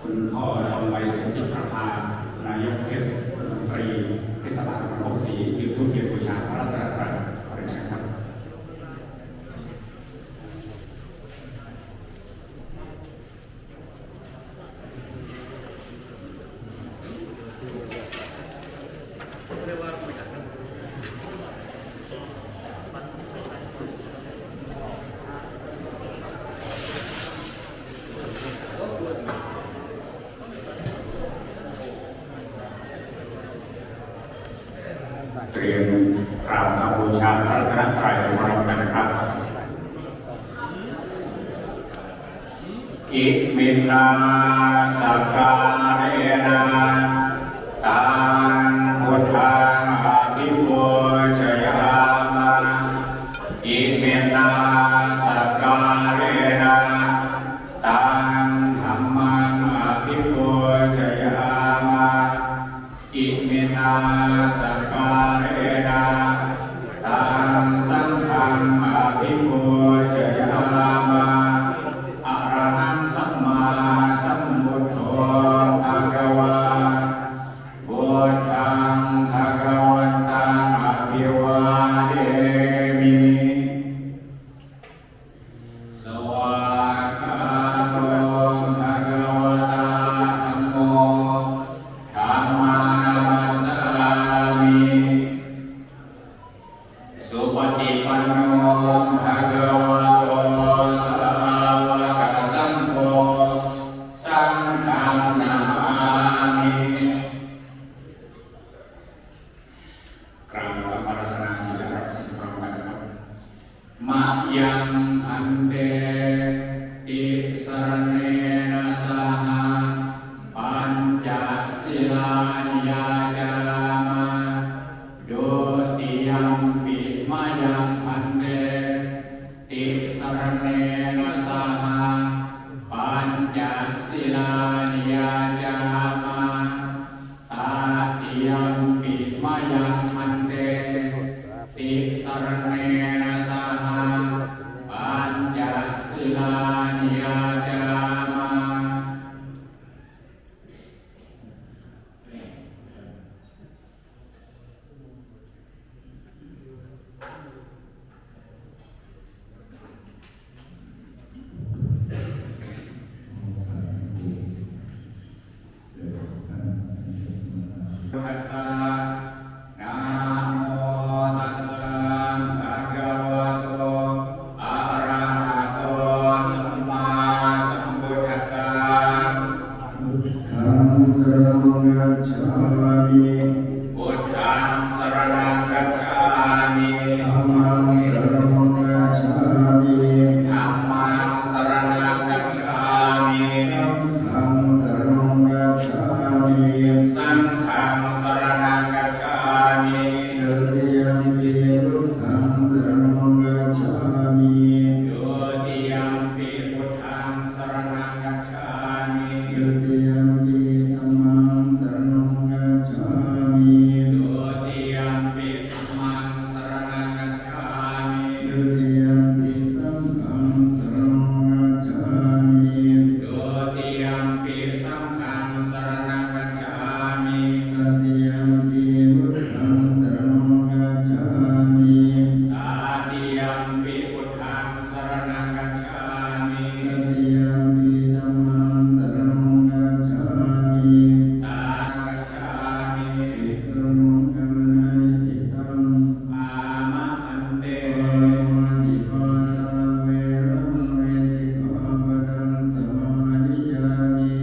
คุณพ่อทองใบสมจิตประภานายกเทศมนตรีเทศบาลนครหกศรีจุดธูปเทียนบูชาพระรัตนตรัยขอเรียนเชิญครับเตรียมกราบคำบูชาพระรัตนตรัยพร้อมกันครับอิมินาสการะนาตังพุทธังอภิปูชยามะอิมินาสการะนาตังธัมมังอภิปูชยามะอิมินาสการะนาตังสังฆังอภิปูชยามะอะระหังสัมมาสัมพุทโธภะคะวาพุทธังภะคะวันตังอภิวาเทมิสวากขาโตภะคะวะตาธัมโมธัมมังนัมมัสสามิสุปฏิปันโนภะคะวะโตสาวกสังโฆสังฆังนามิกราบพระอาราธนาศีลรับศีลพร้อมกันนะครับมะยังพันเตติสรณเนนะสหปัญจศีลานิยาจามะดุติยัมปิมะยังพันเตติสรณเนนะสหปัญจศีลานิยาจามะตาติยัมปิมะยังพันเตติสรณเนนะสหปัญจศีลานิยาจามะทัสสะนะโมตัสสะภะคะวะโตอะระหะโตสัมมาสัมพุทธัสสะ ธัมมังสรณังกัจฉามิ พุทธังสรณังคัจฉามิ ธัมมังสรณังกัจฉามิ ธัมมังสรณังคัจฉามิ สังฆังสรณังกัจฉามิ สังฆังสรณังคัจฉามิ ดุติยัมปิพุทธังสรณังกัจฉามิ ดุติยัมปิพุทธังสรณังคัจฉามิ ดุติยัมปิธัมมังสรณังกัจฉามิ ดุติยัมปิธัมมังสรณังคัจฉามิ ดุติยัมปิสังฆังสรณังกัจฉามิ ดุติยัมปิสังฆังสรณังคัจฉามิ ตติยัมปิพุทธังสรณังกัจฉามิ ตาติยัมปิพุทธังสรณังคัจฉามิ ตติยัมปิธัมมังสรณังกัจฉามิ ตังคัจฉามิ ติสรณังกัมนัยติตัง ปามะอันเต ปามาติปาตาเวรมเมติกาปดังสมาธิยามิ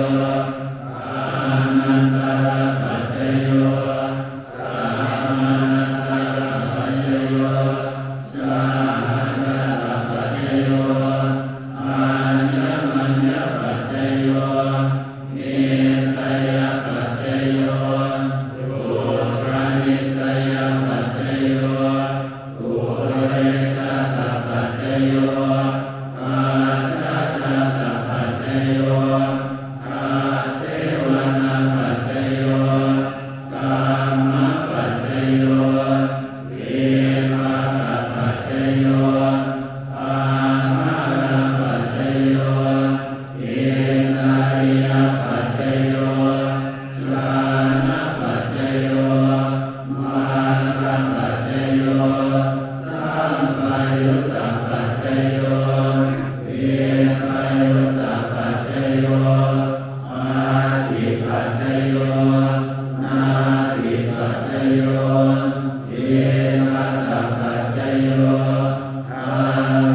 อานันตระปัจจโยสัมมานันตระปัจจโยจานะปัจจโยอัญญมัญญปัจจโยนิสัยปัจจโยปุกานิสัยปัจจโยปุเรชาตปัจจโยอาชาชาตปัจจโยอาเสวนาปัจจโยกามปัจจโยวิภาคปัจจโยอาหารปัจจโยอินทรียปัจจโยฌานปัจจโยมัคคะปัจจโยสัมปยุตตปัจจโยวิปยุตตปัจจโยอาทิปัจจโยนาทิปัจจโยเอกัตตปัจจโยอา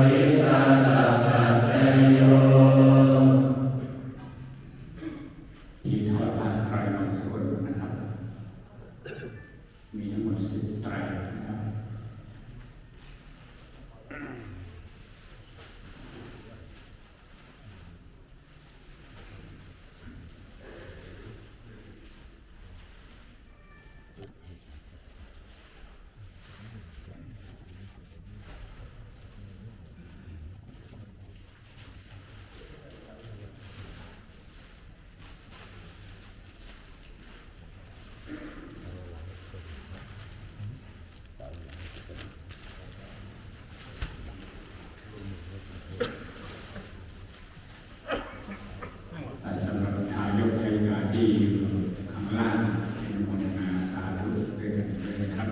วิกัตตปัจจโยที่ทอดผ้าไตรมาสวดนะครับ มีทั้งหมด10 ไตรนะครับ สำหรับทายกทายาที่อยู่ข้างล่างเป็นคนงานสาธุด้วยกันเลยครับ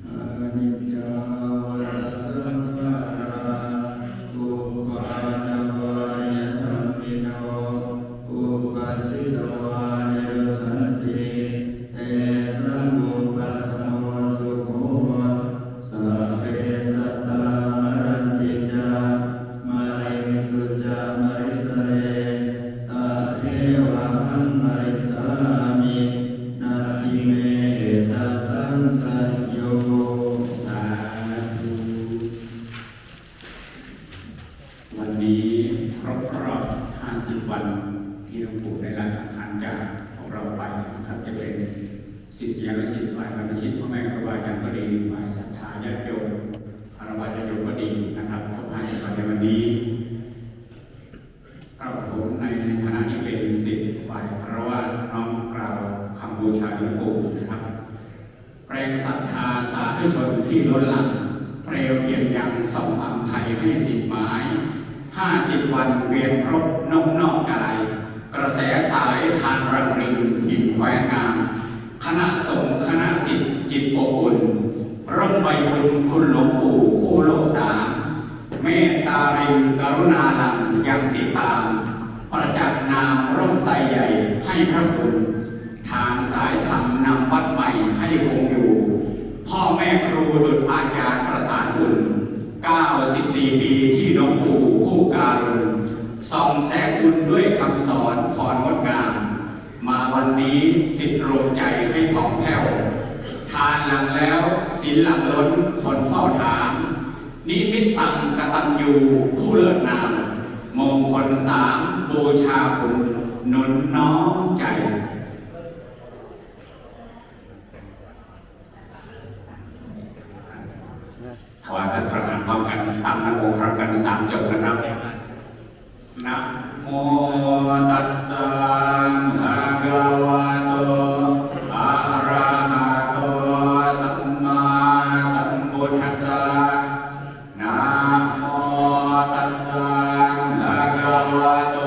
อานิจจาวัฏสังขาราทุกขานาวายธัมมิโนอุปัชชิตวานิโรสันติเตสังอุปัสสโมสุโขสัพเพสัตตามรันติจามะริงสุจามริสเรตะเทวะหังมริสามินัตติเมตัสสังสัยโยสาธุวันนี้ครบรอบ 50 วันที่หลวงปู่ได้ลาสังขารจากของเราไปนะครับจะเป็นศิษยานุศิษย์ฝ่ายบรรพชิตพ่อแม่ครูบาอาจารย์ก็ดีฝ่ายศรัทธาญาติโยมคารวะญาติโยมก็ดีนะครับครบ 50 วันในวันนี้เราผมในฐานะที่เป็นศิษย์ฝ่ายคารวะน้อมกล่าวคำบูชาหลวงปู่นะครับแรงศรัทธาสาธุชนที่ล้นหลั่งเปลวเทียนยังส่องอัมภัยให้10 ไม้ 50 วันเวียนครบนกนอกกาย กระแสสายทานรังริงถิ่นแคว้นงามคณะสงฆ์คณะศิษย์จิตอบอุ่นร่มใบบุญคุณหลวงปู่คู่โลก3เมตตารินกรุณาลังยังติดตาม ประจักษ์นามร่มไทรใหญ่ให้พระคุณทางสายธรรมนำวัดใหม่ให้คงอยู่ พ่อแม่ครูดุจอาจารย์ประสานบุญ94 ปีที่หลวงปู่ผู้การุณส่องแสงบุญด้วยคำสอนพรงดงามมาวันนี้สิทธิ์รวมใจให้ผ่องแผ้วทานหลังแล้วศีลหลังล้นคนเฝ้าถาม นิมิตตังกตัญญูผู้เลิศนามมงคลสามบูชาคุณหนุนน้อมใจถวายพระพรพร้อมกันตั้งนะโมพร้อมกัน3 จบนะครับนะโมตัสสะภะคะวะโตอะระหะโตสัมมาสัมพุทธัสสะนะโมตัสสะภะคะวะโต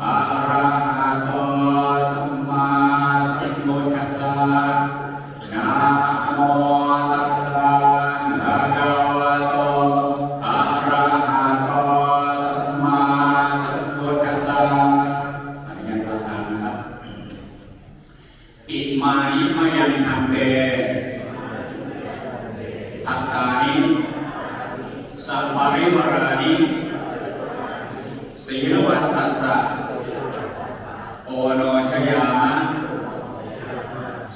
อะระหะโตสัมมาสัมพุทธัสสะนะโมตัสสะภะคะวะโตอะระหะโตสัมมาสัมพุทธัสสะอริยสัจนะครับอิมานิมยังทันเตทัตตานิสัพปริวารานิศีลวัตตัสสะโอโนชยามะ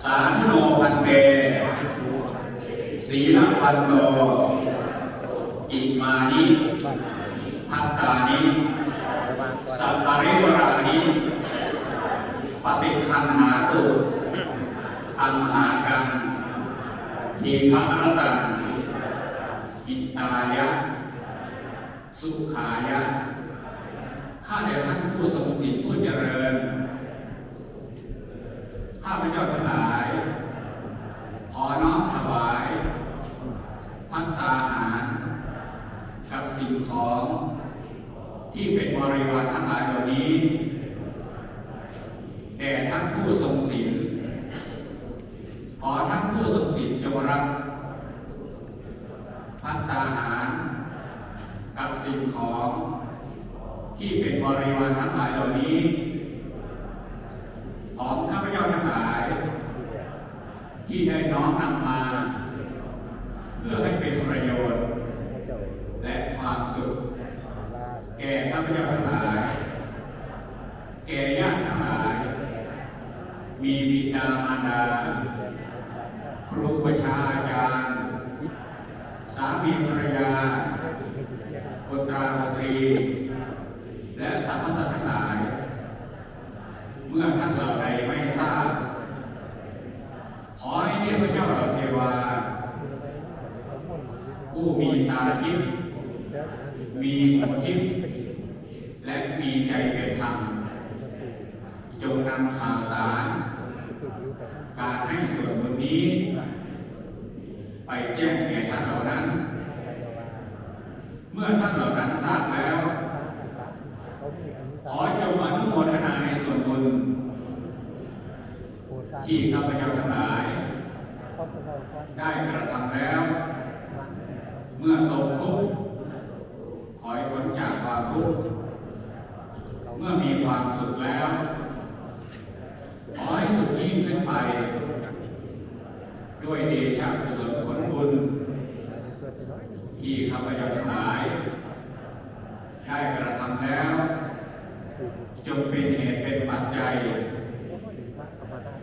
สาธุโนพันเตศีลปันโตอิมานิทัตตานิสัพปริวารานิปฏิคันหาตุอัมหากังทีฆะรตังอิตายะสุขายะข้าแต่ท่านผู้ทรงศีลผู้เจริญข้าพเจ้าทั้งหลายขอน้อมถวายภัตตาหารกับสิ่งของที่เป็นบริวารทั้งหลายเหล่านี้แด่ท่านผู้ทรงศีลขอท่านผู้ทรงศีลจงรับภัตตาหารกับสิ่งของที่เป็นบริวารทั้งหลายเหล่านี้ของข้าพเจ้าทั้งหลายที่ได้น้อมนำมาเพื่อให้เป็นประโยชน์และความสุขแก่ข้าพเจ้าทั้งหลายแก่ญาติทั้งหลายมีบิดามารดาครูประชาอาจารย์สามีภรรยาบุตราบุตรีและสรรพสัตว์ทั้งหลายเมื่อท่านเหล่าใดไม่ทราบขอให้เทพเจ้าเหล่าเทวาผู้มีตาทิพย์มีหูทิพย์และมีใจเป็นธรรมจงนำข่าวสารการให้ส่วนบุญนี้ไปแจ้งแก่ท่านเหล่านั้นเมื่อท่านเหล่านั้นทราบแล้วขอจงอนุโมทนาในส่วนบุญที่ข้าพเจ้าทั้งหลายได้กระทำแล้วเมื่อตกทุกข์ขอให้พ้นจากความทุกข์เมื่อมีความสุขแล้วขอให้สุขยิ่งขึ้นไปด้วยเดชะกุศลผลบุญที่ข้าพเจ้าทั้งหลายได้กระทำแล้วจงเป็นเหตุเป็นปัจจัย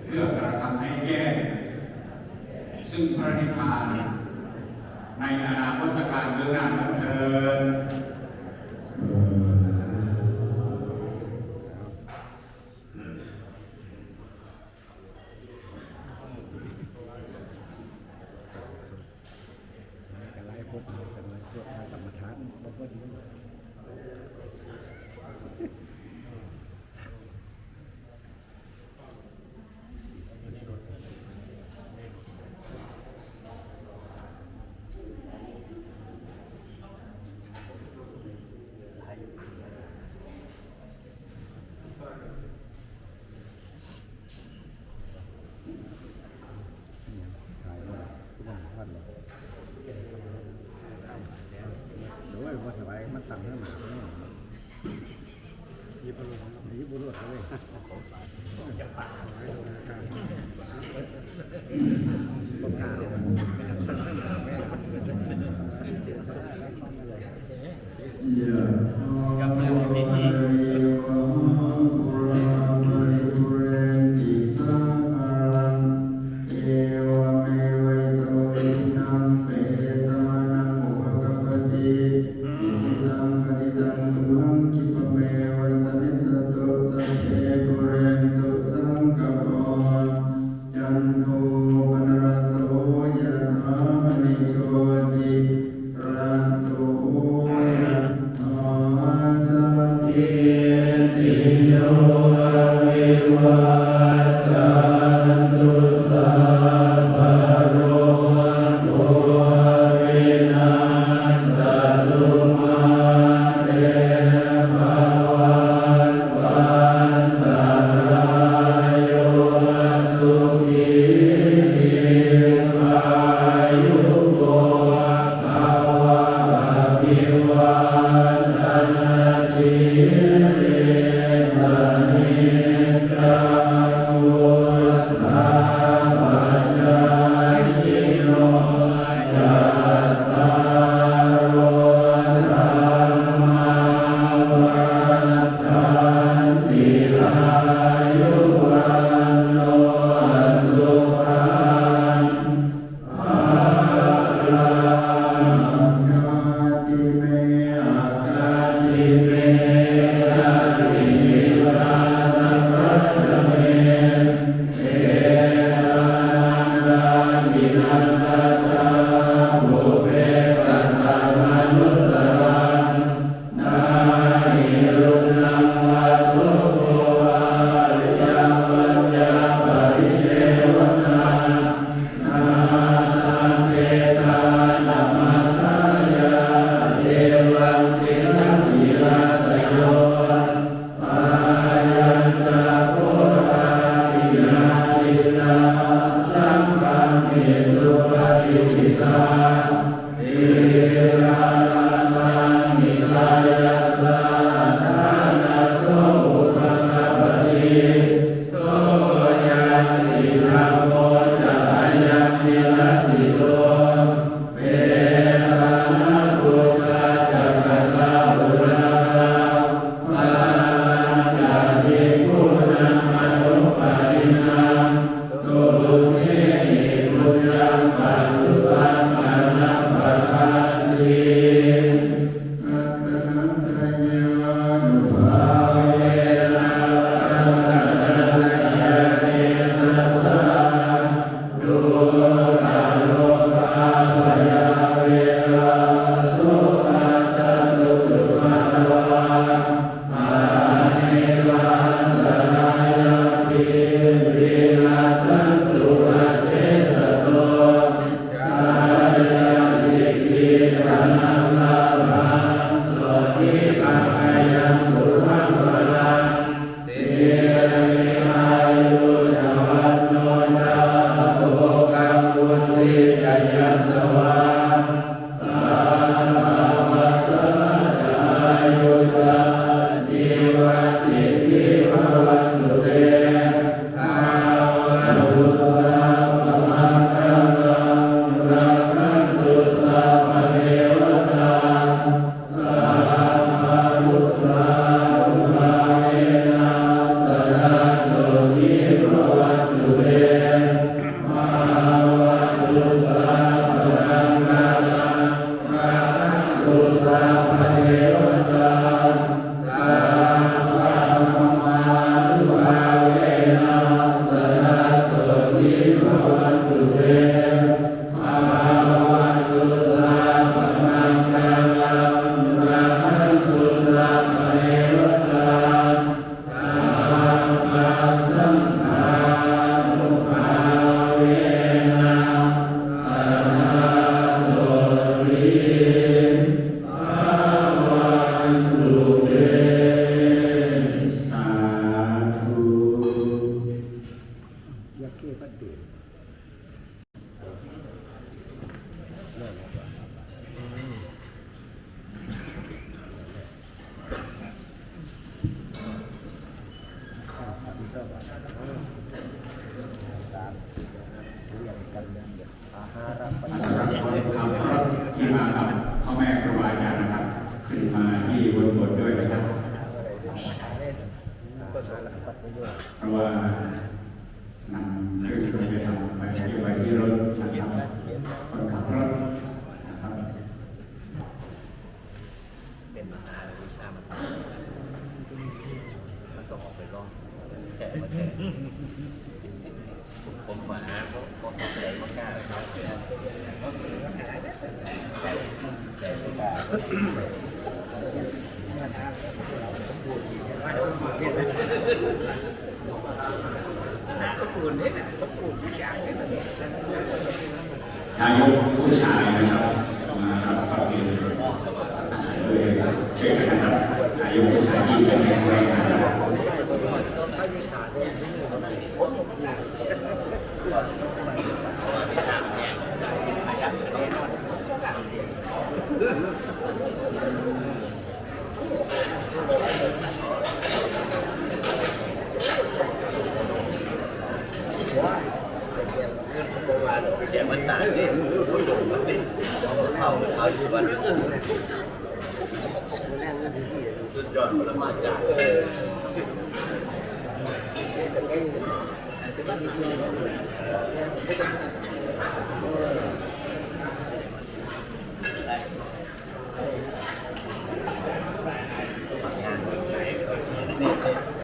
เพื่อกระทำให้แก่ซึ่งพระนิพพานในอนาคตการเบื้องหน้านั้นเถิด กิติโยวิวัจจันตุสัพพะโรโควินาศตุมาเตภวันวันตรายโยสุขีอายุโกภวะอภิวันธนาสิริสนิจังวุฒาปัจจายโนจัตตารโอธรรมาวัฏฏันติอายุวันโนสุขังภาลังกาติเมกาติเมอาริมิราสัพพัจจเมเอตานังกินันตจาบุเปกัตตมนุสสรังนาหิรุนังวัสสุโภวาริยังวัญญาปริเทวนานาตังเปตานัมมัตตายาเทวังตินังวิราตโยปายัญจาโพราติยาตินาสัมปันเมสุปฏิทิตาเอราลังนิกายสาธานาโสอุปกัปปติโสยันติธัมโมจะอายัมนิรัสสิโตเปตานะพุทธาจักขันธาปุราภาลังจะภิกขุนังมโนปารินังตุเทหิปุญญังปัสสุตังอนัปปะทันตินัตถังทยานุภาเวนะรังกะยะเนสัสสะดุขะโลกาภยาเวราสุขัสสะตุจุปันวาอานิวันตรายปิวินาสันตุอาเสสโตกายสิกขิธนังลาภังโสติปัปปยังสุขังพลังสิริอายุจวันโนจาโภคังวุฒิจยัสสวาสัพพะสัจจายุจาจีวะสิทธิภวันตุเตภาวะพุทธะปะมังคังรักขันตุสัพพะเทวตาสัพพะพุทธานุภาเวนะสดาโสทิภวันตุเตภาวะตุสัพพะรังรักขันตุสัพพะเทวตาสัพพะสัมมานุภาเวนะสดาโสทิภวันตุเตภาวะตุสัพพะมังคลังรักขันตุสัพพะเทวตาสัพพะสังฆานุภาเวนะสดาโสทิภวันตุเต สาธุ ที่มากับพ่อแม่ครูบาอาจารย์นะครับขึ้นมาที่บนบทด้วยนะครับเพราะว่านำเครื่องดนตรีทำไปที่รถนะครับคนขับรถนะครับ เป็นมหาวิชามันต้องออกไปร้องแค่มาแค่ผมมาอ่านก็เข้าใจมากกล้าเลยครับแต่ไม่กล้า นายกผู้ชายนะครับมาครับขอบคุณเชิญนะครับนายกผู้ชายที่เป็นแรงนะครับเดี๋ยวมันตายเนี่ยผู้หลงมันติดเขาสุวรรณสุดยอดพลมาจาก